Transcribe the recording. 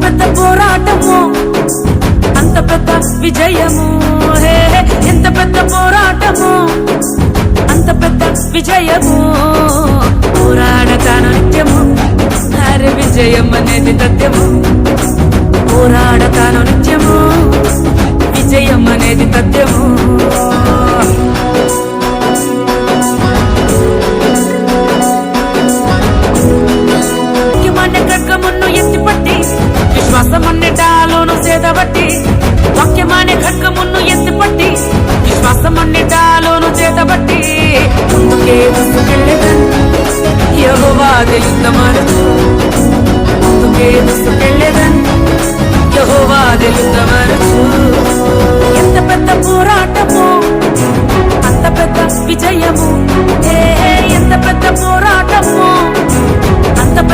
పెద్ద పోరాటము అంత పెద్ద విజయము ఎంత పెద్ద పోరాటము అంత పెద్ద విజయము పోరాడతాను నిత్యము అరే విజయం అనేది తథ్యము పోరాడతాను నిత్యము విజయం అనేది తథ్యము ఖడ్గమును ఎత్తిపట్టి విశ్వాసమన్నే డాలోను చేతబట్టి వాక్యమానే ఖడ్గమును ఎత్తిపట్టి విశ్వాసమన్నే డాలోను చేతబట్టి ముందుకే దూసుకెళ్ళెదను యెహోవాదే యుద్ధము